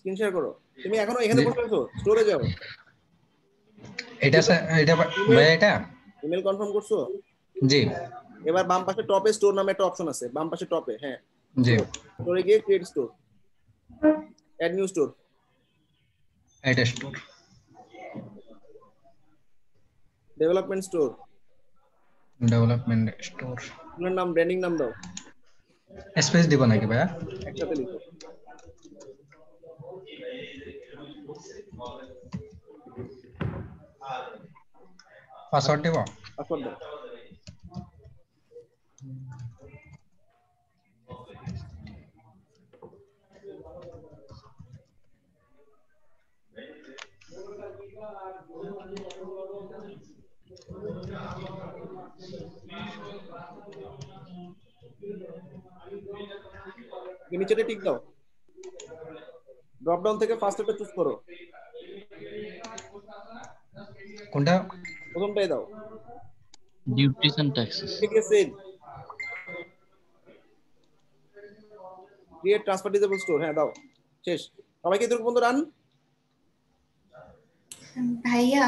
Screen share করো। তুমি এখনো এখানে জি। বসে আছো, স্টোরে যাও। এটা এটা ভাই এটা ইমেল কনফার্ম করছো? জি এবার বাম পাশে টপে স্টোর নামে একটা অপশন আছে, বাম পাশে টপে। হ্যাঁ, জি স্টোরে গিয়ে create store, add new store, এটা store development store, development store আপনার নাম, ব্র্যান্ডিং নাম দাও, স্পেস দিব নাকি ভাইয়া? একসাথে লিখো। পাসওয়ার্ড দিব? পাসওয়ার্ড দাও। নিচেতে টিক দাও, ড্রপ ডাউন থেকে ফার্স্টটা চুজ করো। কোনটা? প্রথমটাই দাও, ডিউটিস এন্ড ট্যাক্সেস। ঠিক আছে। ক্রিয়েট ট্রান্সফার ডিসেবল স্টোর, হ্যাঁ দাও, শেষ। সবাইকে এতটুকু বন্ধু রান। ভাইয়া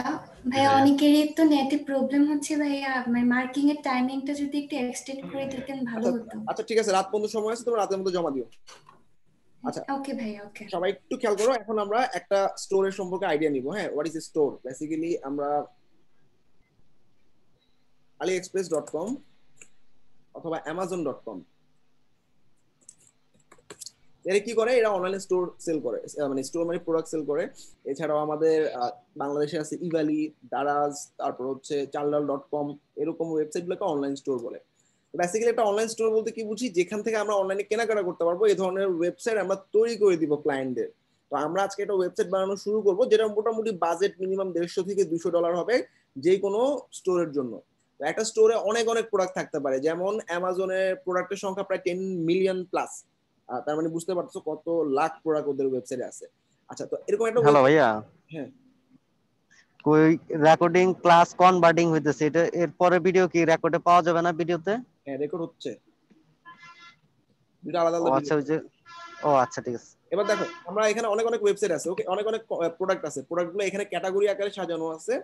ভাইয়া অনেকেরই তো নেটে প্রবলেম হচ্ছে ভাইয়া, মানে মার্কিং এর টাইমিংটা যদি একটু এক্সটেন্ড করে দিতেন ভালো হতো। আচ্ছা ঠিক আছে, রাত পর্যন্ত সময় আছে, তোমরা রাতের মধ্যে জমা দিও। আচ্ছা ওকে ভাইয়া, ওকে। সবাই একটু খেয়াল করো, এখন আমরা একটা স্টোরের সম্পর্কে আইডিয়া নিব। হ্যাঁ, what is a store? Basically আমরা aliexpress.com অথবা amazon.com, এরা কি করে? এরা অনলাইনে স্টোর সেল করে, মানে স্টোর মানে প্রোডাক্ট সেল করে। এছাড়াও আমাদের বাংলাদেশে আছে ইভালি, দারাজ, তারপর হচ্ছে চালডাল.com, এরকম ওয়েবসাইটগুলোকে অনলাইন স্টোর বলে। বেসিক্যালি একটা অনলাইন স্টোর বলতে কি বুঝি? যেখান থেকে আমরা অনলাইনে কেনাকাটা করতে পারবো, এই ধরনের ওয়েবসাইট আমরা তৈরি করে দিব ক্লায়েন্টদের। তো আমরা আজকে একটা ওয়েবসাইট বানানো শুরু করবো, যেটা মোটামুটি বাজেট মিনিমাম $150 থেকে $200 হবে যে কোনো স্টোরের জন্য। একটা স্টোরে অনেক অনেক প্রোডাক্ট থাকতে পারে, যেমন অ্যামাজনের প্রোডাক্টের সংখ্যা প্রায় 10 মিলিয়ন প্লাস। তার মানে বুঝতে পারছো কত লাখ প্রোডাক্ট ওদের ওয়েবসাইটে আছে। আচ্ছা, তো এরকম একটা হ্যালো ভাইয়া, হ্যাঁ কই রেকর্ডিং ক্লাস কনভার্টিং হইতেছে, এটা এরপরে ভিডিও কি রেকর্ডে পাওয়া যাবে না ভিডিওতে? হ্যাঁ রেকর্ড হচ্ছে, দুটো আলাদা ও আলাদা আচ্ছা, ভিডিও। ওই যে, ও আচ্ছা ঠিক আছে। এবার দেখো, আমরা এখানে অনেক অনেক ওয়েবসাইট আছে, ওকে, অনেক অনেক প্রোডাক্ট আছে, প্রোডাক্টগুলো এখানে ক্যাটাগরি আকারে সাজানো আছে।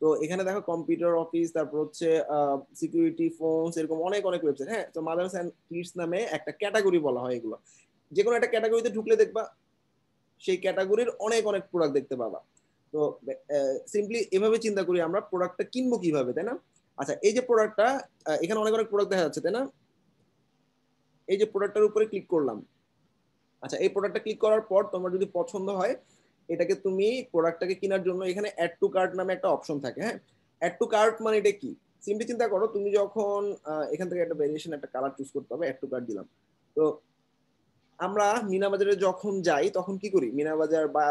তো এখানে দেখো কম্পিউটার, অফিস, তারপর হচ্ছে সিকিউরিটি, ফোনস, এরকম অনেক অনেক ওয়েবসাইট। হ্যাঁ, তো মাদার্স এন্ড কিডস নামে একটা ক্যাটাগরি বলা হয় এগুলো। যে কোনো একটা ক্যাটাগরিতে ঢুকলে দেখবা সেই ক্যাটাগরির অনেক অনেক প্রোডাক্ট দেখতে পাবা। তো সিম্পলি এভাবে চিন্তা করি আমরা প্রোডাক্টটা কিনবো কিভাবে, তাই না? আচ্ছা, এই যে প্রোডাক্টটা, এখানে অনেক অনেক প্রোডাক্ট দেখা যাচ্ছে, তাই না? এই যে প্রোডাক্টটার উপরে ক্লিক করলাম। আচ্ছা, এই প্রোডাক্টটা ক্লিক করার পর তোমার যদি পছন্দ হয়, এটাকে তুমি প্রোডাক্টটাকে কেনার জন্য এখানে অ্যাড টু কার্ট নামে একটা অপশন থাকে। হ্যাঁ, অ্যাড টু কার্ট মানে এটা কি? সিম্পলি চিন্তা করো, তুমি যখন এখান থেকে একটা ভেরিয়েশন, একটা কালার চুজ করতে হবে, অ্যাড টু কার্ট দিলাম। তো আমরা মিনা বাজারে যখন যাই তখন কি করি? মিনা বাজার বা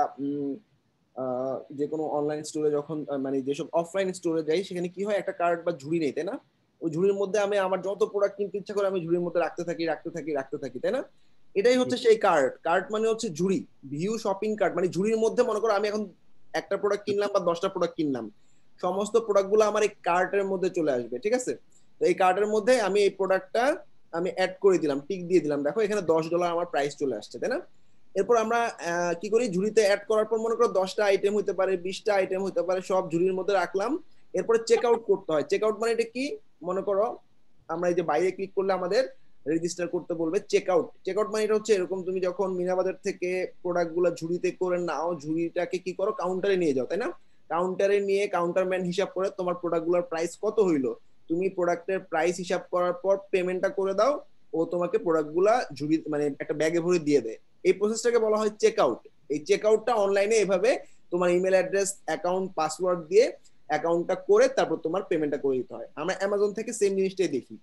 যে কোনো অনলাইন স্টোরে যখন, মানে যেসব অফলাইন স্টোরে যাই, সেখানে কি হয়? একটা কার্ট বা ঝুড়ি নেই, তাই না? ওই ঝুড়ির মধ্যে আমি আমার যত প্রোডাক্ট কিনতে ইচ্ছা করে আমি ঝুড়ির মধ্যে রাখতে থাকি, তাই না? এটাই হচ্ছে সেই কার্ট। কার্ট মানে হচ্ছে ঝুড়ি, ভিউ শপিং কার্ট মানে ঝুড়ির মধ্যে মনে করো আমি এখন একটা প্রোডাক্ট কিনলাম বা 10টা প্রোডাক্ট কিনলাম, সমস্ত প্রোডাক্টগুলো আমার এই কার্টের মধ্যে চলে আসবে, ঠিক আছে? তো এই কার্টের মধ্যে আমি এই প্রোডাক্টটা আমি অ্যাড করে দিলাম, টিক দিয়ে দিলাম, দেখো এখানে $10 আমার প্রাইস চলে আসছে, তাই না? এরপর আমরা কি করি? ঝুড়িতে অ্যাড করার পর মনে করো 10টা আইটেম হতে পারে, 20টা আইটেম হতে পারে, সব ঝুড়ির মধ্যে রাখলাম। এরপরে চেক আউট করতে হয়। চেক আউট মানে এটা কি? মনে করো আমরা এই যে বাইরে ক্লিক করলে আমাদের রেজিস্টার করতে বলবে চেক আউট। চেক আউট মানে এটা হচ্ছে এরকম, তুমি যখন মিনা বাজার থেকে প্রোডাক্ট গুলা ঝুড়িতে করে নাও, ঝুড়িটাকে কি করো? কাউন্টারে নিয়ে যাও, তাই না? কাউন্টারে নিয়ে কাউন্টারম্যান হিসাব করে তোমার প্রোডাক্ট গুলার প্রাইস কত হইলো, তুমি প্রোডাক্টের প্রাইস হিসাব করার পর পেমেন্টটা করে দাও, ও তোমাকে প্রোডাক্ট গুলা ঝুড়ি মানে একটা ব্যাগে ভরে দিয়ে দেয়। এই প্রসেসটাকে বলা হয় চেক আউট। এই চেক আউটটা অনলাইনে এভাবে তোমার ইমেল অ্যাড্রেস, অ্যাকাউন্ট, পাসওয়ার্ড দিয়ে অ্যাকাউন্টটা করে তারপর তোমার পেমেন্টটা করে দিতে হয়। আমরা অ্যামাজন থেকে সেম জিনিসটাই দেখি।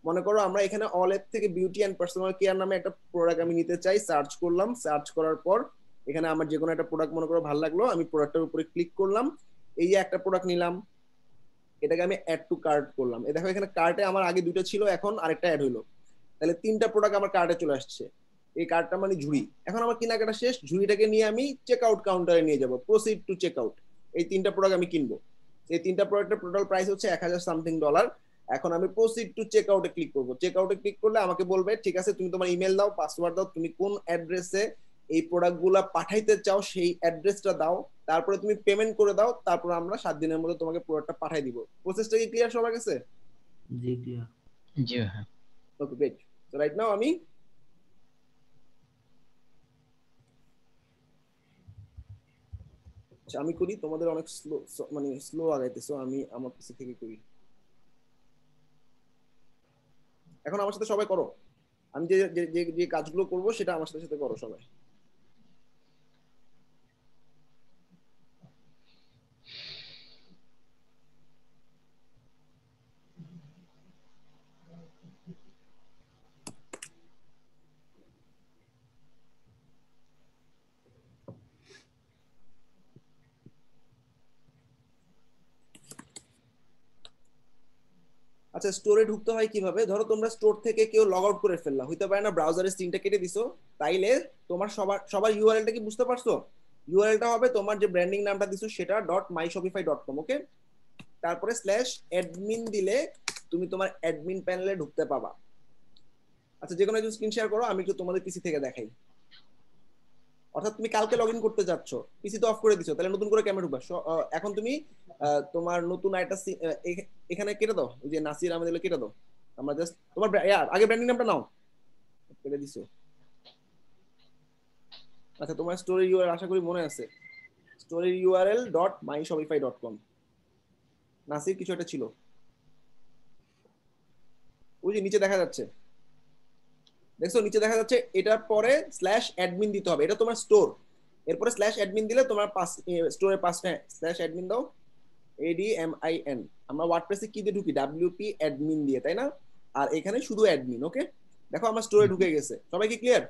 মনে করো আমরা এখানে অল এর থেকে বিউটি অ্যান্ড পার্সোনাল কেয়ার নামে একটা প্রোডাক্ট আমি নিতে চাই, সার্চ করলাম, সার্চ করার পর এখানে আমার যে কোনো একটা প্রোডাক্ট মনে করো ভালো লাগলো, আমি প্রোডাক্টের উপরে ক্লিক করলাম, এই যে একটা প্রোডাক্ট নিলাম, এটাকে আমি অ্যাড টু কার্ট করলাম। এই দেখো এখানে কার্টে আমার আগে দুটো ছিল, এখন আরেকটা অ্যাড হইলো, তাহলে 3টা প্রোডাক্ট আমার কার্টে চলে আসছে। এই কার্টটা মানে ঝুড়ি। এখন আমার কেনাকাটা শেষ, ঝুড়িটাকে নিয়ে আমি চেক আউট কাউন্টারে নিয়ে যাবো, প্রসিড টু চেক আউট। এই 3টা প্রোডাক্ট আমি কিনবো, এই 3টা প্রোডাক্টের টোটাল প্রাইস হচ্ছে $1000 এখন আমি প্রসিড টু চেক আউটে ক্লিক করবো। চেক আউটে ক্লিক করলে আমাকে বলবে ঠিক আছে তুমি তোমার ইমেল দাও, পাসওয়ার্ড দাও, তুমি কোন অ্যাড্রেসে এই প্রোডাক্টগুলা পাঠাইতে চাও সেই অ্যাড্রেসটা দাও, তারপরে তুমি পেমেন্ট করে দাও, তারপর আমরা 7 দিনের মধ্যে তোমাকে প্রোডাক্টটা পাঠিয়ে দিব। প্রসেসটা কি ক্লিয়ার সবার কাছে? জি ক্লিয়ার। জি হ্যাঁ। Okay great. So right now আমি আমি করি, তোমাদের অনেক স্লো মানে স্লো আগাইতেছো, আমি আমার পিছু থেকে করি। এখন আমার সাথে সবাই করো, আমি যে যে যে কাজগুলো করব সেটা আমার সাথে সাথে করো সবাই। আচ্ছা, স্টোরে ঢুকতে হয় কিভাবে? ধরো তোমরা স্টোর থেকে কেউ লগ আউট করে ফেললা, হইতে পারে না ব্রাউজারের স্ক্রিনটা কেটে দিছো, তাইলে তোমার সবার ইউআরএলটা কি বুঝতে পারছো? ইউআরএলটা হবে তোমার যে ব্র্যান্ডিং নামটা দিছো সেটা .myshopify.com, ওকে? তারপরে /admin দিলে তুমি তোমার অ্যাডমিন প্যানেলে ঢুকতে পাবা। আচ্ছা, যে কোনো একজন স্ক্রিন শেয়ার করো, আমি একটু তোমাদের পিসি থেকে দেখাই। অর্থাৎ তুমি কালকে লগইন করতে যাচ্ছ, পিসি তো অফ করে দিছো, তাহলে নতুন করে ক্যামেরা ঢুকবা। এখন তুমি তোমার নতুন একটা এখানে কেটে দাও, ওই যে নাসির আহমেদ কেটে দাও। আমরা জাস্ট তোমার আগে ব্র্যান্ডিং নামটা নাও, কেটে দিছো। আচ্ছা, তোমার স্টোরের ইউআরএল আশা করি মনে আছে, স্টোরের ইউআরএল .myshopify.com। নাসির কিছু একটা ছিল, ওই যে নিচে দেখা যাচ্ছে, দেখছো নিচে দেখা যাচ্ছে, এটার পরে /admin দিতে হবে, এটা তোমার স্টোর। এরপরে /admin দিলে তোমার স্টোরের পাশে /admin দাও, ADMIN। আমরা ওয়ার্ডপ্রেসে কি দিয়ে ঢুকি? WP admin দিয়ে, তাই না? আর এখানে শুধু অ্যাডমিন, ওকে? দেখো আমার স্টোরে ঢুকে গেছে, সবাই কি ক্লিয়ার?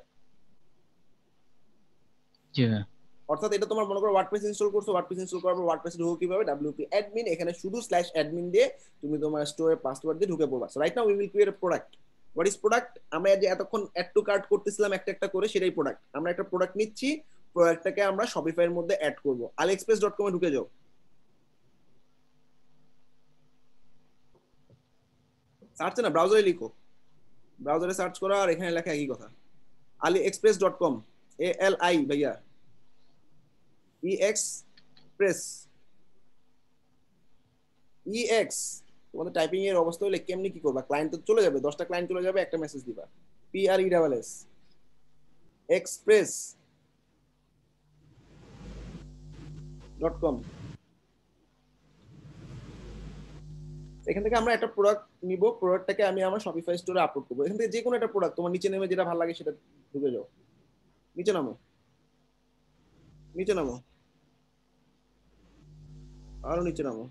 জি হ্যাঁ। অর্থাৎ এটা তোমার মনে করো ওয়ার্ডপ্রেস ইনস্টল করছো, ওয়ার্ডপ্রেস ইনস্টল করার পর ওয়ার্ডপ্রেসে ঢুকো কিভাবে? WP admin, এখানে শুধু /admin দিয়ে তুমি তোমার স্টোরের পাসওয়ার্ড দিয়ে ঢুকে পড়বা। So right now we will create a product. What is product? আমরা যে এতক্ষণ অ্যাড টু কার্ট করতেছিলাম একটা একটা করে, সেটাই প্রোডাক্ট। আমরা একটা প্রোডাক্ট নিচ্ছি, প্রোডাক্টটাকে আমরা শপিফাই এর মধ্যে অ্যাড করব। aliexpress.com এ ঢুকে যাও, সার্চে না ব্রাউজারে লিখো, ব্রাউজারে সার্চ করো আর এখানে লেখা একই কথা, aliexpress.com, ALI ভাইয়া EXpress EX। তোমাদের টাইপিং এর অবস্থা হলে কেমনি কি করবা? ক্লায়েন্ট তো চলে যাবে, 10টা ক্লায়েন্ট চলে যাবে, একটা মেসেজ দিবা, PRESS express.com। এখান থেকে আমরা একটা প্রোডাক্ট নিব, প্রোডাক্টটাকে আমি আমার শপিফাই স্টোরে আপলোড করবো। এখান থেকে যে কোনো একটা প্রোডাক্ট তোমার নিচে নেমে যেটা ভালো লাগে সেটা ঢুকে যাও, নিচে নামো, নিচে নামো, আরো নিচে নামো,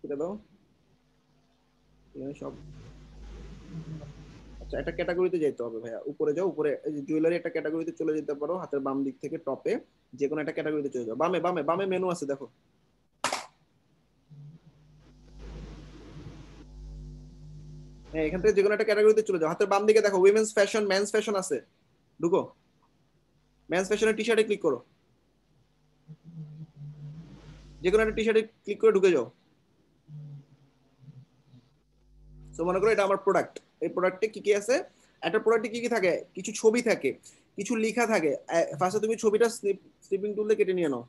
কেটে দাও সব। আচ্ছা, একটা ক্যাটাগরিতে যেতে হবে ভাইয়া, উপরে যাও, উপরে জুয়েলারি একটা ক্যাটাগরিতে চলে যেতে পারো, হাতের বাম দিক থেকে টপে যে কোনো একটা ক্যাটাগরিতে চলে যাও। বামে বামে বামে মেনু আছে, দেখো। হ্যাঁ, এখান থেকে যে কোনো একটা ক্যাটাগরিতে চলে যাও, হাতের বাম দিকে দেখো উইমেন্স ফ্যাশন, মেন্স ফ্যাশন আছে, ঢুকো। মেন্স ফ্যাশনের টি শার্টে ক্লিক করো, যে কোনো একটা টি শার্টে ক্লিক করে ঢুকে যাও। তো মনে করো এটা আমার প্রোডাক্ট, এই প্রোডাক্টে কি কি আছে? একটা প্রোডাক্টে কি কি থাকে? কিছু ছবি থাকে, কিছু লেখা থাকে। ফার্স্টে তুমি ছবিটা স্নিপিং টুল দিয়ে কেটে নিয়ে নাও।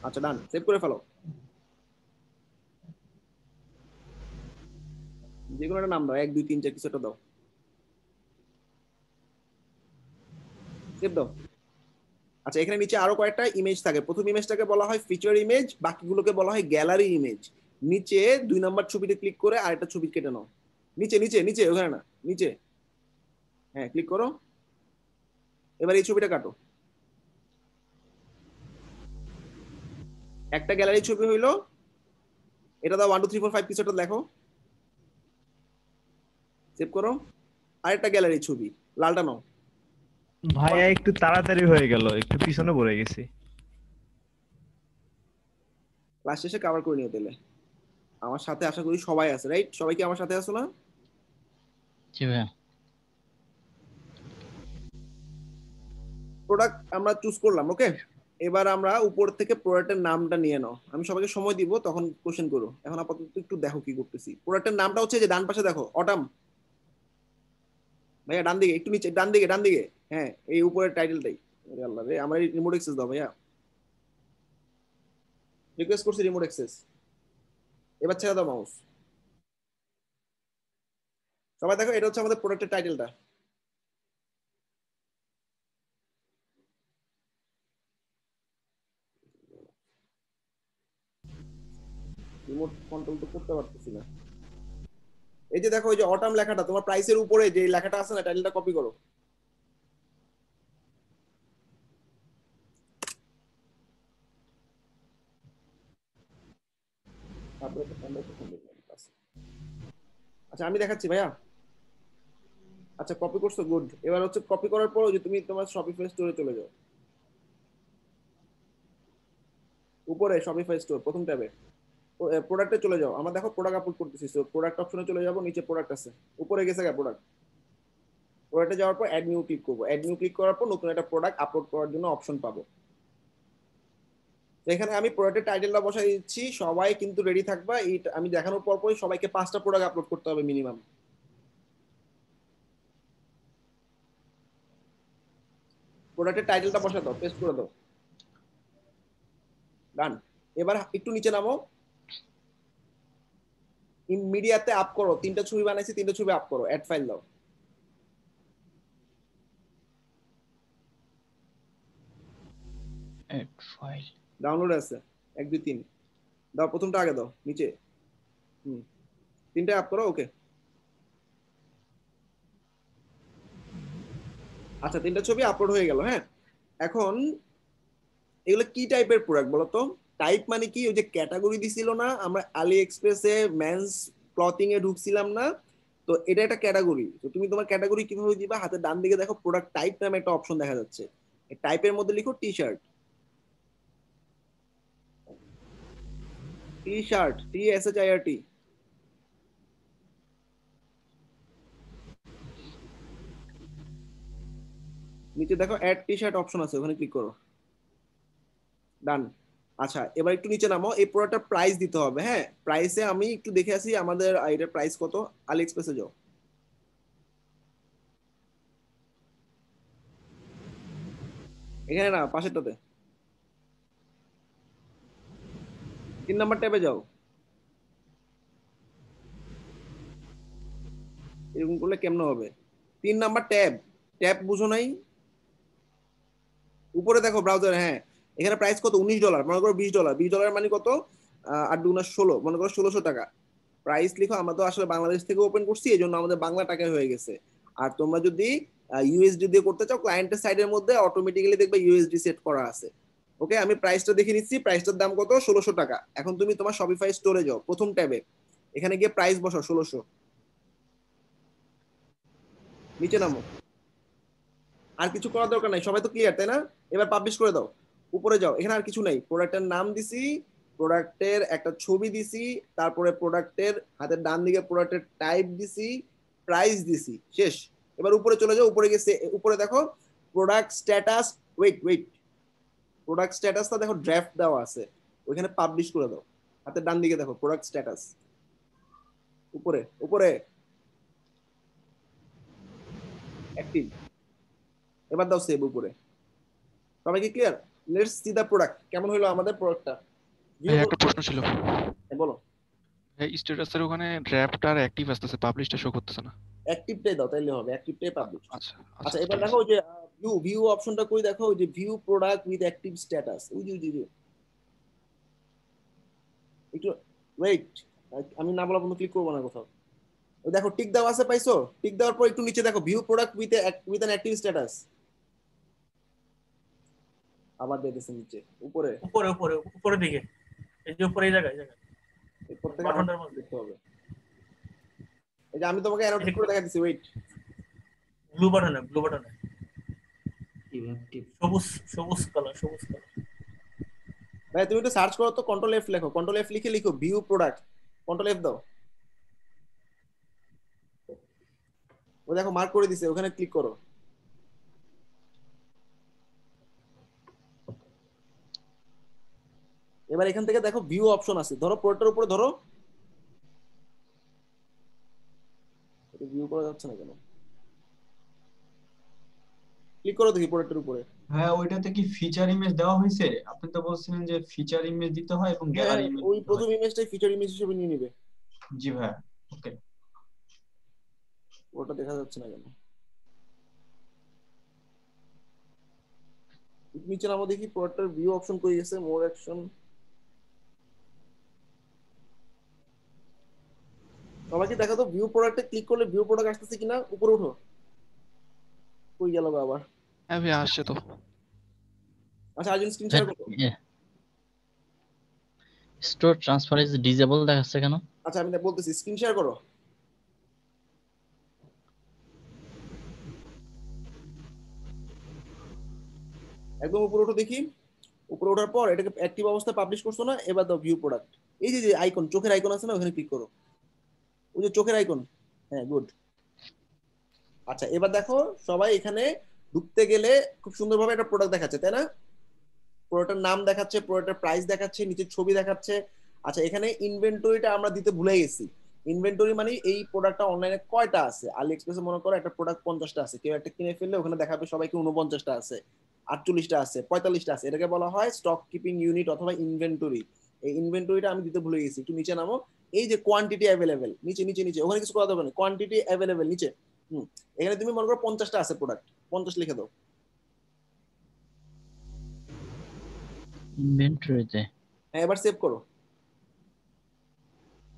আচ্ছা, ডান, সেভ করে ফেলো। যে কোনো একটা নাম দাও, 1 2 3 4 কিছু একটা দাও, সেভ দাও। আচ্ছা, এখানে নিচে আরো কয়েকটা ইমেজ থাকে। প্রথম ইমেজটাকে বলা হয় ফিচার ইমেজ, বাকিগুলোকে বলা হয় গ্যালারি ইমেজ। নিচে 2 নাম্বার ছবিতে ক্লিক করে আরেকটা ছবি কেটে নাও, নিচে নিচে নিচে, ওখানে না, নিচে। হ্যাঁ, ক্লিক করো, এবার এই ছবিটা কাটো। একটা গ্যালারি ছবি হইলো, এটা দাও 1 2 3 4 5 কিছুটা লেখো, সেভ করো। আরেকটা গ্যালারি ছবি, লালটা নাও। ভাইয়া একটু তাড়াতাড়ি হয়ে গেল, একটু পিছনে পড়ে গেছি। ক্লাস শেষে কভার করে নিও তাহলে। আমার সাথে আশা করি সবাই আছে, রাইট? সবাই কি আমার সাথে আছো না? জি ভাইয়া। প্রোডাক্ট আমরা চুজ করলাম, ওকে? এবার আমরা উপর থেকে প্রোডাক্টের নামটা নিয়ে নাও, আমি সবাইকে সময় দিব তখন কোশ্চেন করো। এখন আপাতত একটু দেখো কি করতেছি। প্রোডাক্টের নামটা হচ্ছে যে ডান পাশে দেখো, অটাম। ভাইয়া ডান দিকে, একটু নিচে, ডান দিকে, ডান দিকে। হ্যাঁ, এই উপরের টাইটেলটাই। আরে আল্লাহ রে, আমার রিমোট অ্যাক্সেস দাও ভাইয়া, রিকোয়েস্ট করছি রিমোট অ্যাক্সেস। এবার ছেড়ে দাও মাউস। সবাই দেখো, এটা হচ্ছে আমাদের প্রোডাক্টের টাইটেলটা। রিমোট কন্ট্রোল তো করতে পারতেছি না। এই যে দেখো, এই যে অটাম লেখাটা, তোমার প্রাইসের উপরে যে লেখাটা আছে না, টাইটেলটা কপি করো। আচ্ছা আমি দেখাচ্ছি ভাইয়া। আচ্ছা কপি করছো, গুড। এবার হচ্ছে কপি করার পর যে তুমি তোমার শপিফাই স্টোরে চলে যাও, উপরে শপিফাই স্টোর প্রথম ট্যাবে প্রোডাক্টে চলে যাও। আমরা দেখো প্রোডাক্ট আপলোড করতেছি, তো প্রোডাক্ট অপশনে চলে যাবো, নিচে প্রোডাক্ট আছে, উপরে গেছে গা প্রোডাক্ট। প্রোডাক্টে যাওয়ার পর অ্যাড নিউ ক্লিক করবো। অ্যাড নিউ ক্লিক করার পর নতুন একটা প্রোডাক্ট আপলোড করার জন্য অপশন পাবো। তো এখানে আমি প্রোডাক্টের টাইটেলটা বসাই দিচ্ছি, সবাই কিন্তু রেডি থাকবা। এই আমি দেখানোর পর পরই সবাইকে 5টা প্রোডাক্ট আপলোড করতে হবে মিনিমাম। প্রোডাক্টের টাইটেলটা বসা দাও, পেস্ট করে দাও, ডান। এবার একটু নিচে নামো, মিডিয়াতে আপ করো, 3টা ছবি বানাইছি, 3টা ছবি আপ করো, অ্যাড ফাইল দাও। অ্যাড ফাইল ডাউনলোড আছে 1 2 3 দাও, প্রথমটা আগে দাও নিচে। 3টা আপ করো, ওকে। আচ্ছা 3টা ছবি আপলোড হয়ে গেল। হ্যাঁ, এখন এগুলো কি টাইপের প্রোডাক্ট বলো তো? টাইপ মানে কি, ওই যে ক্যাটাগরি দিছিল না আমরা আলি এক্সপ্রেসে মেন্স ক্লথিং এ ঢুকছিলাম না, তো এটা একটা ক্যাটাগরি। তো তুমি তোমার ক্যাটাগরি কিভাবে দিবা? হাতে ডান দিকে দেখো প্রোডাক্ট টাইপ নামে একটা অপশন দেখা যাচ্ছে, এই টাইপের মধ্যে লিখো T shirt. T shirt, TSHIRT। নিচে দেখো অ্যাড টি শার্ট অপশন আছে, ওখানে ক্লিক করো, ডান। আচ্ছা এবার একটু নিচে নামো, এই প্রোডাক্টটার প্রাইস দিতে হবে। হ্যাঁ, প্রাইসে আমি একটু দেখে আসি আমাদের এটার প্রাইস কত। আলি এক্সপ্রেসে যাও, এখানে না, পাশেরটাতে 3 নাম্বার ট্যাবে যাও। এরকম করলে কেমন হবে? 3 নাম্বার ট্যাব, ট্যাব বুঝো নাই? উপরে দেখো ব্রাউজার, হ্যাঁ এখানে প্রাইস কত, $19, মনে করো $20। $20 মানে কত, 8 দুগুণা 16, মনে করো 1600 টাকা। প্রাইস লিখো, আমরা তো আসলে বাংলাদেশ থেকে ওপেন করছি, এই জন্য আমাদের বাংলা টাকায় হয়ে গেছে। আর তোমরা যদি ইউএসডি দিয়ে করতে চাও, ক্লায়েন্টের সাইডের মধ্যে অটোমেটিক্যালি দেখবে ইউএসডি সেট করা আছে। ওকে, আমি প্রাইসটা দেখে নিচ্ছি, প্রাইসটার দাম কত, 1600 টাকা। এখন তুমি তোমার শপিফাই স্টোরে যাও, প্রথম ট্যাবে, এখানে গিয়ে প্রাইস বসাও 1600, নিচে নামো। আর কিছু করার দরকার নাই, সবাই তো ক্লিয়ার তাই না? এবার পাবলিশ করে দাও, উপরে যাও, এখানে আর কিছু নাই। প্রোডাক্টের নাম দিছি, প্রোডাক্টের একটা ছবি দিছি, তারপরে প্রোডাক্টের হাতের ডান দিকে প্রোডাক্টের টাইপ দিছি, প্রাইস দিছি, শেষ। এবার উপরে চলে যাও, উপরে গেছে, উপরে দেখো product status, wait wait, product স্ট্যাটাসটা দেখো ড্রাফট দেওয়া আছে, ওইখানে পাবলিশ করে দাও। হাতের ডান দিকে দেখো প্রোডাক্ট স্ট্যাটাস, উপরে উপরে অ্যাক্টিভ। এবার দাও সেভ উপরে। সবাই কি clear? Let's see the product, কেমন হলো আমাদের প্রোডাক্টটা। ভাই একটা প্রশ্ন ছিল, বলো। ভাই স্ট্যাটাসের ওখানে ড্রাফট আর অ্যাক্টিভ আসতেছে, পাবলিশটা শো করতেছে না। অ্যাক্টিভটাই দাও, তাইলে হবে, অ্যাক্টিভটাই পাবলিশ। আচ্ছা আচ্ছা আচ্ছা এবার ঠিক দেখো আছে। ওই যে ভিউ ভিউ অপশনটা কই, দেখো ওই যে view product with active status, ওই যে একটু ওয়েট, আমি না বলা পর্যন্ত ক্লিক করবো না কোথাও। ওই দেখো টিক দেওয়া আছে, পাইছো? টিক দেওয়ার পর একটু নিচে দেখো view product with an active status, আবার দেখতেছে নিচে, উপরে উপরে উপরে উপরের দিকে, এই যে উপরে এই জায়গায় এরপর থেকে আমার বাটনটার মধ্যে দেখতে হবে। এই যে আমি তোমাকে অ্যানোটেট করে দেখা দিচ্ছি, ওয়েট, ব্লু বাটনে সবুজ সবুজ কালার ভাই তুমি একটু সার্চ করো তো, কন্ট্রোল এফ লেখো, কন্ট্রোল এফ লিখে লিখো ভিউ প্রোডাক্ট, কন্ট্রোল এফ দাও। ও দেখো মার্ক করে দিছে, ওখানে ক্লিক করো। এবার এখান থেকে দেখো ভিউ অপশন আছে, ধরো প্রোডাক্টের উপরে ধরো, এটা ভিউ করা যাচ্ছে না কেন, ক্লিক করো দেখি প্রোডাক্টের উপরে। হ্যাঁ ওইটাতে কি ফিচার ইমেজ দেওয়া হয়েছে? আপনি তো বলছিলেন যে ফিচার ইমেজ দিতে হয় এবং হ্যাঁ গ্যালারি ইমেজ ওই দিতে হয়। প্রথম ইমেজটাই ফিচার ইমেজ হিসেবে নিয়ে নিবে। জি ভাই, ওকে। ওটা দেখা যাচ্ছে না কেন, নিচে নামো দেখি প্রোডাক্টের ভিউ অপশন কই গেছে, মোর অ্যাকশন। সবাইকে দেখা তো ভিউ প্রোডাক্টে ক্লিক করলে ভিউ প্রোডাক্ট আসতেছে কিনা, উপরে উঠো, কই গেল গো আবার? হ্যাঁ ভাই আসছে তো। আচ্ছা আর্জেন্ট স্ক্রিন শেয়ার করো। স্টোর ট্রান্সফার ইজ ডিসেবল দেখাচ্ছে কেন? আচ্ছা আমি বলতেছি, স্ক্রিন শেয়ার করো। একদম উপরে উঠো দেখি, উপরে ওঠার পর এটাকে অ্যাক্টিভ অবস্থায় পাবলিশ করছো না, এবার দাও ভিউ প্রোডাক্ট। এই যে আইকন, চোখের আইকন আছে না, ওখানে ক্লিক করো, ওই যে চোখের আইকন, হ্যাঁ গুড। আচ্ছা এবার দেখো সবাই এখানে ঢুকতে গেলে খুব সুন্দরভাবে একটা প্রোডাক্ট দেখাচ্ছে, তাই না? প্রোডাক্টের নাম দেখাচ্ছে, প্রোডাক্টের প্রাইস দেখাচ্ছে, নিচে ছবি দেখাচ্ছে। আচ্ছা এখানে ইনভেন্টরিটা আমরা দিতে ভুলে গেছি। ইনভেন্টরি মানে এই প্রোডাক্টটা অনলাইনে কয়টা আছে। আলি এক্সপ্রেসে মনে করো একটা প্রোডাক্ট 50টা আছে, কেউ একটা কিনে ফেললে ওখানে দেখাবে সবাইকে 49টা আছে, 48টা আছে, 45টা আছে। এটাকে বলা হয় স্টক কিপিং ইউনিট অথবা ইনভেন্টরি। এই ইনভেন্টরিটা আমি দিতে ভুলে গেছি, একটু নিচে নামো। এই যে কোয়ান্টিটি অ্যাভেলেবেল, নিচে নিচে নিচে, ওখানে কিছু করা যাবে না, কোয়ান্টিটি অ্যাভেলেবেল নিচে। এখানে তুমি মনে করো 50টা আছে প্রোডাক্ট, 50 লিখে দাও। ইনভেন্টরিতে হ্যাঁ এবার সেভ করো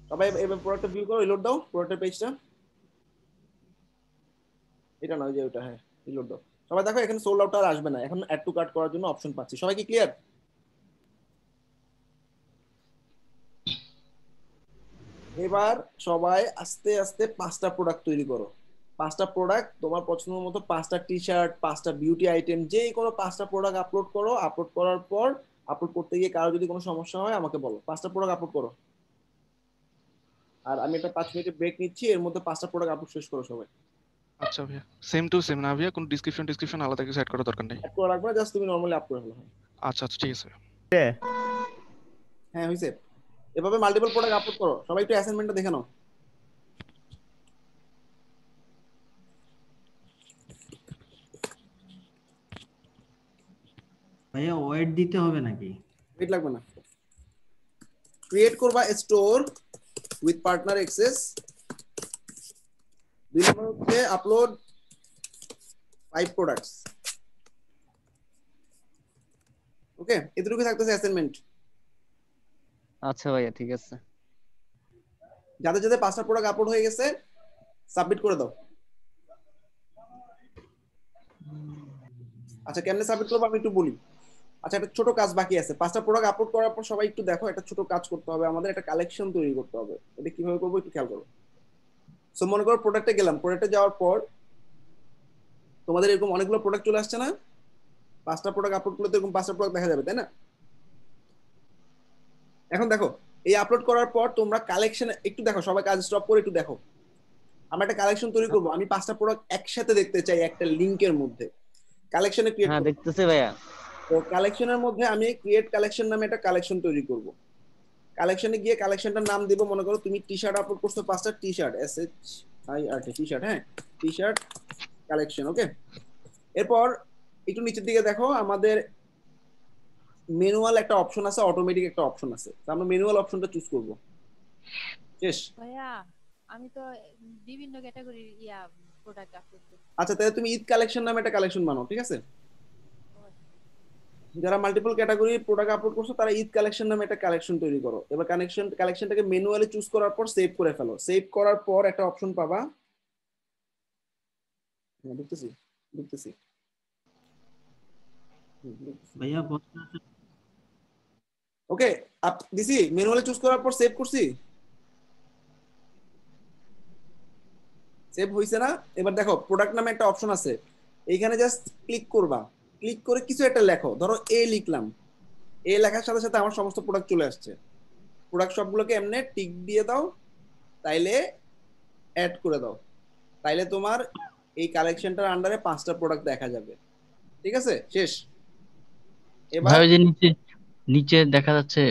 সবাই। এবার প্রোডাক্টটা ভিউ করো, রিলোড দাও প্রোডাক্টের পেজটা। এটা না, ওই যে ওটা, হ্যাঁ রিলোড দাও। সবাই দেখো এখানে সোল্ড আউট আর আসবে না, এখন অ্যাড টু কার্ট করার জন্য অপশন পাচ্ছি। সবাই কি ক্লিয়ার? এবার সবাই আস্তে আস্তে 5টা প্রোডাক্ট তৈরি করো। 5টা প্রোডাক্ট তোমার পছন্দ মতো, 5টা টি শার্ট, 5টা বিউটি আইটেম, যে কোনো 5টা প্রোডাক্ট আপলোড করো। আপলোড করার পর আপলোড করতে গিয়ে কারো যদি কোনো সমস্যা হয় আমাকে বলো। 5টা প্রোডাক্ট আপলোড করো। আর আমি একটা 5 মিনিটের ব্রেক নিচ্ছি, এর মধ্যে 5টা প্রোডাক্ট আপলোড শেষ করো সবাই। আচ্ছা ভাইয়া, সেম টু সেম না ভাইয়া, কোনো ডিসক্রিপশন আলাদা কিছু অ্যাড করার দরকার নেই? অ্যাড করা লাগবে না, জাস্ট তুমি নরমালি আপ করে ফেলো। আচ্ছা আচ্ছা ঠিক আছে। হ্যাঁ হইছে। এভাবে মাল্টিপল প্রোডাক্ট আপলোড করো। সবাই একটু অ্যাসাইনমেন্টটা দেখে নাও। ভাইয়া ওয়েট দিতে হবে নাকি? ওয়েট লাগবে না। ক্রিয়েট করবা স্টোর উইথ পার্টনার অ্যাক্সেস। 2 নম্বর হচ্ছে আপলোড 5 প্রোডাক্টস। ওকে, এতটুকু থাকতেছে অ্যাসাইনমেন্ট। আচ্ছা ভাইয়া ঠিক আছে। যাদের যাদের 5টা প্রোডাক্ট আপলোড হয়ে গেছে সাবমিট করে দাও। আচ্ছা কেমনে সাবমিট করবো আমি একটু বলি। আচ্ছা একটা ছোট কাজ বাকি আছে। 5টা প্রোডাক্ট আপলোড করার পর সবাই একটু দেখো, একটা ছোট কাজ করতে হবে আমাদের, একটা কালেকশন তৈরি করতে হবে। এটা কিভাবে করবো একটু খেয়াল করো। সো মনে করো প্রোডাক্টে গেলাম, প্রোডাক্টে যাওয়ার পর তোমাদের এরকম অনেকগুলো প্রোডাক্ট চলে আসছে না? 5টা প্রোডাক্ট আপলোড করলে তো এরকম 5টা প্রোডাক্ট দেখা যাবে, তাই না? এখন দেখো এই আপলোড করার পর তোমরা কালেকশন একটু দেখো, সবাই কাজ স্টপ করে একটু দেখো। আমরা একটা কালেকশন তৈরি করব। আমি 5টা প্রোডাক্ট একসাথে দেখতে চাই একটা লিংকের মধ্যে। কালেকশনে ক্রিয়েট হ্যাঁ দেখতেছি ভাইয়া। তো কালেকশনের মধ্যে আমি ক্রিয়েট কালেকশন নামে একটা কালেকশন তৈরি করব। কালেকশনে গিয়ে কালেকশনটার নাম দেব, মনে করো তুমি টি শার্ট আপলোড করছো 5টা T shirt, SHIRT T shirt, হ্যাঁ টি শার্ট কালেকশন। ওকে, এরপর একটু নিচের দিকে দেখো আমাদের ম্যানুয়াল একটা অপশন আছে, অটোমেটিক একটা অপশন আছে। তো আমরা ম্যানুয়াল অপশনটা চুজ করব। শেষ ভাইয়া আমি তো বিভিন্ন ক্যাটাগরির প্রোডাক্ট আপলোড করি। আচ্ছা তাহলে তুমি ঈদ কালেকশন নামে একটা কালেকশন বানাও, ঠিক আছে? যারা মাল্টিপল ক্যাটাগরি প্রোডাক্ট আপলোড করছো তারা ঈদ কালেকশন নামে একটা কালেকশন তৈরি করো। এবার কালেকশনটাকে ম্যানুয়ালি চুজ করার পর সেভ করে ফেলো। সেভ করার পর একটা অপশন পাবা, দেখতেছি দেখতেছি ভাইয়া ওকে দিছি। ম্যানুয়ালি চুজ করার পর সেভ করছি, সেভ হইছে না? এবার দেখো প্রোডাক্ট নামে একটা অপশন আছে, এইখানে জাস্ট ক্লিক করবা। ক্লিক করে কিছু একটা লেখো, ধরো এ লিখলাম। এ লেখার সাথে সাথে আমার সমস্ত প্রোডাক্ট চলে আসছে। প্রোডাক্ট সবগুলোকে এমনি টিক দিয়ে দাও, তাইলে অ্যাড করে দাও, তাইলে তোমার এই কালেকশনটার আন্ডারে 5টা প্রোডাক্ট দেখা যাবে। ঠিক আছে, শেষ। এবার নিচে দেখা যাচ্ছে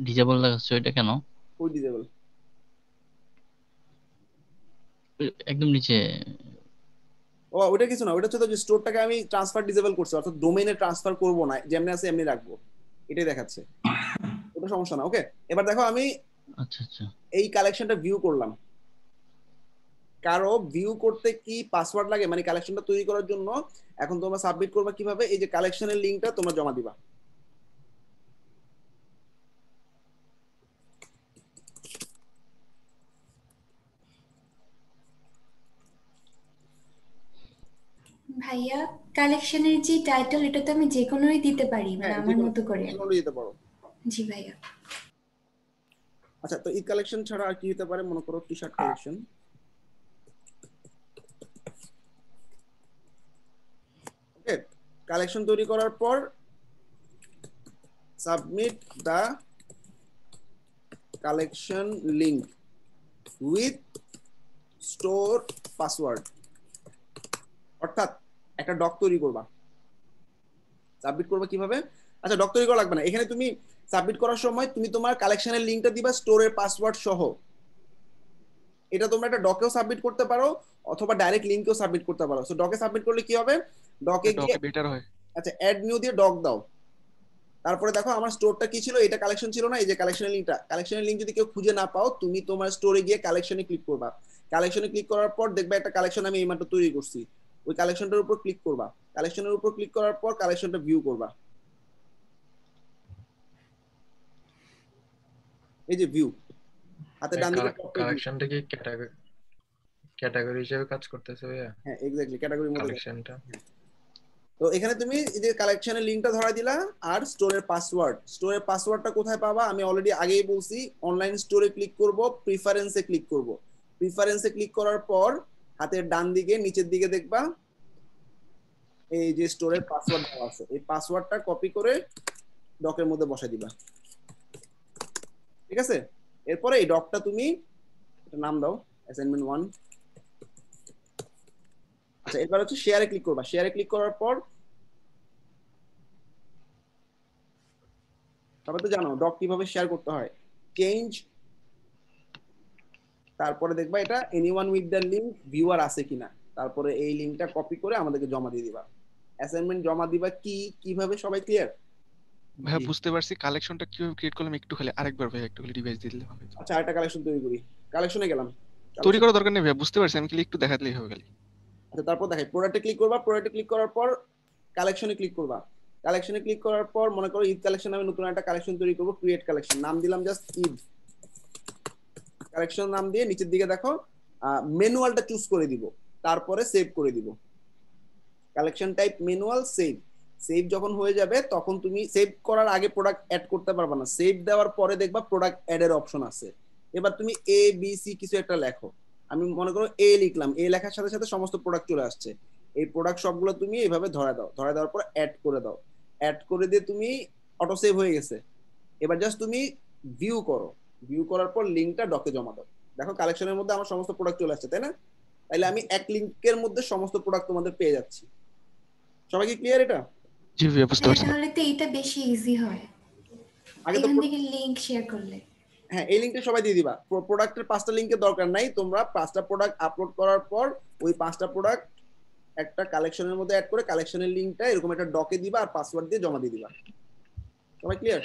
ডিজেবল দেখাচ্ছে, ওইটা কেন? ওই ডিসেবল একদম নিচে। ও ওটা কিছু না, ওটা হচ্ছে তো যে স্টোরটাকে আমি ট্রান্সফার ডিসেবল করছি, অর্থাৎ ডোমেইনে ট্রান্সফার করব না, যেমনি আছে এমনি রাখবো, এটাই দেখাচ্ছে। ওটা সমস্যা না। ওকে, এবার দেখো আমি আচ্ছা আচ্ছা, এই কালেকশনটা ভিউ করলাম। কারো ভিউ করতে কি পাসওয়ার্ড লাগে, মানে কালেকশনটা তৈরি করার জন্য? এখন তোমরা সাবমিট করবা কিভাবে? এই যে কালেকশনের লিংকটা তোমরা জমা দিবা। ভাইয়া কালেকশনের যে টাইটেল, এটা তো আমি যে কোনোই দিতে পারি, মানে হ্যাঁ, আমার মতো করে। যে কোনো দিতে পারো। জি ভাইয়া। আচ্ছা, তো ঈদ কালেকশন ছাড়া আর কি হতে পারে? মনে করো T shirt collection. Okay, collection তৈরি করার পর submit the collection link with store password, অর্থাৎ একটা ডক তৈরি করবা। সাবমিট করবা কিভাবে? আচ্ছা, ডক তৈরি করা লাগবে না, এখানে তুমি সাবমিট করার সময় তুমি তোমার কালেকশনের লিংকটা দিবা স্টোরের পাসওয়ার্ড সহ। এটা তোমরা একটা ডকেও সাবমিট করতে পারো অথবা ডাইরেক্ট লিংকেও সাবমিট করতে পারো। সো ডকে সাবমিট করলে কি হবে? ডকে গিয়ে বেটার হয়। আচ্ছা, অ্যাড নিউ দিয়ে ডক দাও। তারপরে দেখো আমার স্টোরটা কি ছিল, এটা কালেকশন ছিল না, এই যে কালেকশনের লিংকটা। কালেকশনের লিংক যদি কেউ খুঁজে না পাও, তুমি তোমার স্টোরে গিয়ে কালেকশনে ক্লিক করবা। কালেকশনে ক্লিক করার পর দেখবে একটা কালেকশন আমি এইমাত্র তৈরি করছি, ওই কালেকশনটার উপর ক্লিক করবা। কালেকশনের উপর ক্লিক করার পর কালেকশনটা ভিউ করবা। এই যে ভিউ, হাতে ডান দিকে কালেকশনটা কি ক্যাটাগরি হিসেবে কাজ করতেছে ভাইয়া? হ্যাঁ এক্স্যাক্টলি, ক্যাটাগরির মধ্যে কালেকশনটা। তো এখানে তুমি এই যে কালেকশনের লিংকটা ধরাই দিলা আর স্টোরের পাসওয়ার্ড। স্টোরের পাসওয়ার্ডটা কোথায় পাবা? আমি অলরেডি আগেই বলছি, অনলাইন স্টোরে ক্লিক করব, প্রিফারেন্সে ক্লিক করব। প্রিফারেন্সে ক্লিক করার পর হাতের ডান দিকে নিচের দিকে দেখবা এই যে স্টোরের পাসওয়ার্ড দেওয়া আছে, এই পাসওয়ার্ডটা কপি করে ডকের মধ্যে বসাই দিবা। ঠিক আছে, এরপরে এই ডকটা তুমি একটা নাম দাও, অ্যাসাইনমেন্ট 1। আচ্ছা, এবার হচ্ছে শেয়ারে ক্লিক করবা। শেয়ারে ক্লিক করার পর তবে তো জানো ডক কিভাবে শেয়ার করতে হয়। চেঞ্জ, তারপরে দেখবা এটা anyone with the link viewer আছে কিনা, তারপরে এই লিংকটা কপি করে আমাদেরকে জমা দিয়ে দিবা। অ্যাসাইনমেন্ট জমা দিবা কিভাবে, সবাই ক্লিয়ার? ভাইয়া বুঝতে পারছি, কালেকশনটা কিভাবে ক্রিয়েট করলাম একটু খালি আরেকবার ভাইয়া একটু খালি ডিভাইস দিয়ে দিলে হবে। আচ্ছা, আরেকটা কালেকশন তৈরি করি। কালেকশনে গেলাম, তৈরি করার দরকার নেই ভাইয়া, বুঝতে পারছি, আমি খালি একটু দেখাতেই হবে খালি। আচ্ছা, তারপর দেখাই, প্রোডাক্টে ক্লিক করবা। প্রোডাক্টে ক্লিক করার পর কালেকশনে ক্লিক করবা। কালেকশনে ক্লিক করার পর মনে করো ঈদ কালেকশন, আমি নতুন একটা কালেকশন তৈরি করব, ক্রিয়েট কালেকশন, নাম দিলাম জাস্ট ঈদ কালেকশন নাম দিয়ে নিচের দিকে দেখো ম্যানুয়ালটা চুজ করে দিব, তারপরে সেভ করে দিব। Collection type manual, save. Save যখন হয়ে যাবে তখন তুমি সেভ করার আগে প্রোডাক্ট অ্যাড করতে পারবে না, সেভ দেওয়ার পরে দেখবা প্রোডাক্ট অ্যাড এর অপশন আছে। এবার তুমি এ বি সি কিছু একটা লেখো, আমি মনে করো এ লিখলাম, এ লেখার সাথে সাথে সমস্ত প্রোডাক্ট চলে আসছে। এই প্রোডাক্ট সবগুলো তুমি এইভাবে ধরে দাও, ধরে দেওয়ার পর অ্যাড করে দাও। অ্যাড করে দিয়ে তুমি অটো সেভ হয়ে গেছে। এবার জাস্ট তুমি ভিউ করো, ভিউ করার পর লিংকটা ডকে জমা দাও। দেখো কালেকশনের মধ্যে আমার সমস্ত প্রোডাক্ট চলে আসছে, তাই না? তাইলে আমি এক লিংকের মধ্যে সমস্ত প্রোডাক্ট তোমাদের পেয়ে যাচ্ছি। সবাই কি ক্লিয়ার এটা? জি ভাইয়া বুঝতে পারছি। তাহলে তো এটা বেশি ইজি হয় আগে তো এখান থেকে লিংক শেয়ার করলে। হ্যাঁ, এই লিংকটা সবাই দিয়ে দিবা। প্রোডাক্টের 5টা লিংকের দরকার নাই, তোমরা 5টা প্রোডাক্ট আপলোড করার পর ওই 5টা প্রোডাক্ট একটা কালেকশনের মধ্যে অ্যাড করে কালেকশনের লিংকটা এরকম একটা ডকে দিবা আর পাসওয়ার্ড দিয়ে জমা দিয়ে দিবা। সবাই ক্লিয়ার?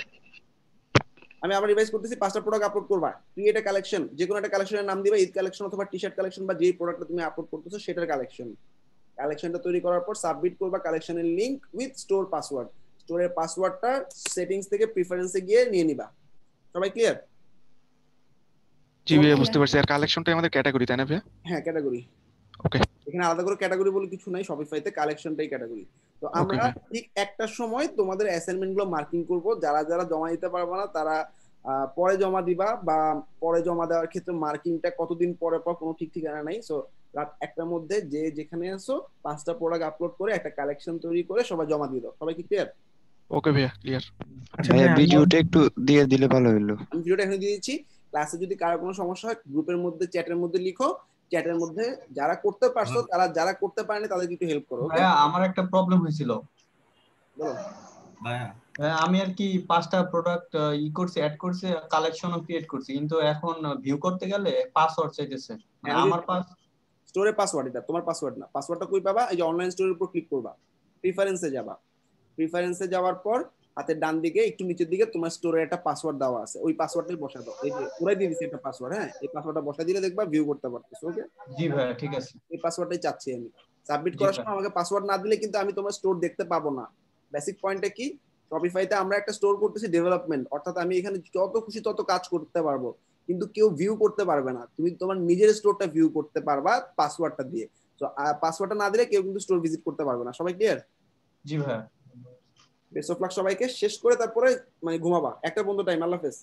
আমি আবার রিভাইজ করতেছি, 5টা প্রোডাক্ট আপলোড করবা, ক্রিয়েট এ কালেকশন, যে কোনো একটা কালেকশনের নাম দিবা, ঈদ কালেকশন অথবা টি শার্ট কালেকশন বা যেই প্রোডাক্টটা তুমি আপলোড করতেছো সেটার কালেকশন। কালেকশনটা তৈরি করার পর সাবমিট করবা কালেকশনের লিংক উইথ স্টোর পাসওয়ার্ড। স্টোরের পাসওয়ার্ডটা সেটিংস থেকে প্রিফারেন্সে গিয়ে নিয়ে নিবা। সবাই ক্লিয়ার? জি ভাইয়া বুঝতে পারছি। আর কালেকশনটা আমাদের ক্যাটাগরি, তাই না ভাইয়া? হ্যাঁ, ক্যাটাগরি। ওকে, এখানে আলাদা করে ক্যাটাগরি বলে কিছু নাই, শপিফাইতে কালেকশনটাই ক্যাটাগরি। তো আমরা ঠিক একটার সময় তোমাদের অ্যাসাইনমেন্ট গুলো মার্কিং করব, যারা যারা জমা দিতে পারবে না তারা পরে জমা দিবা, বা পরে জমা দেওয়ার ক্ষেত্রে মার্কিংটা কতদিন পরে পর কোনো ঠিক ঠিকানা নাই। সো রাত 1টার মধ্যে যে যেখানে আসো 5টা প্রোডাক্ট আপলোড করে একটা কালেকশন তৈরি করে সবাই জমা দিয়ে দাও। সবাই কি ক্লিয়ার? ওকে ভাইয়া, ক্লিয়ার। ভাইয়া ভিডিওটা একটু দিয়ে দিলে ভালো হলো। আমি ভিডিওটা এখানে দিয়ে দিচ্ছি। ক্লাসে যদি কারো কোনো সমস্যা হয় গ্রুপের মধ্যে, চ্যাটের মধ্যে লিখো। চ্যাটের মধ্যে যারা করতে পারছো তারা, যারা করতে পারেনি তাদেরকে একটু হেল্প করো। ভাইয়া আমার একটা প্রবলেম হয়েছিল। বলো ভাইয়া আমি আর কি 5টা প্রোডাক্ট করছি, অ্যাড করছি, কালেকশনও ক্রিয়েট করছি, কিন্তু এখন ভিউ করতে গেলে পাসওয়ার্ড চাইতেছে। আমার স্টোরে পাসওয়ার্ড, এটা তোমার পাসওয়ার্ড না। পাসওয়ার্ডটা কই পাবা? এই যে অনলাইন স্টোরের উপর ক্লিক করবা, প্রিফারেন্সে যাবা। প্রিফারেন্সে যাওয়ার পর হাতের ডান দিকে একটু নিচের দিকে তোমার স্টোরে একটা পাসওয়ার্ড দেওয়া আছে, ওই পাসওয়ার্ডটাই বসা দাও। এই যে পুরাই দিয়ে দিছি একটা পাসওয়ার্ড, হ্যাঁ এই পাসওয়ার্ডটা বসা দিলে দেখবা ভিউ করতে পারতেছো। ওকে জি ভাই ঠিক আছে, এই পাসওয়ার্ডটাই চাচ্ছি আমি। সাবমিট করার সময় আমাকে পাসওয়ার্ড না দিলে কিন্তু আমি তোমার স্টোর দেখতে পাবো না। বেসিক পয়েন্টটা কি, শপিফাইতে আমরা একটা স্টোর করতেছি ডেভেলপমেন্ট, অর্থাৎ আমি এখানে যত খুশি তত কাজ করতে পারবো, কিন্তু কেউ ভিউ করতে পারবে না। তুমি তোমার নিজের স্টোরটা ভিউ করতে পারবা পাসওয়ার্ডটা দিয়ে। তো পাসওয়ার্ডটা না দিলে কেউ কিন্তু স্টোর ভিজিট করতে পারবে না। সবাই ক্লিয়ার? জি ভাই। বেস্ট অফ লাক সবাইকে। শেষ করে তারপরে মানে ঘুমাবা, একটা বন্ধু টাইম। আল্লাহ হাফেজ।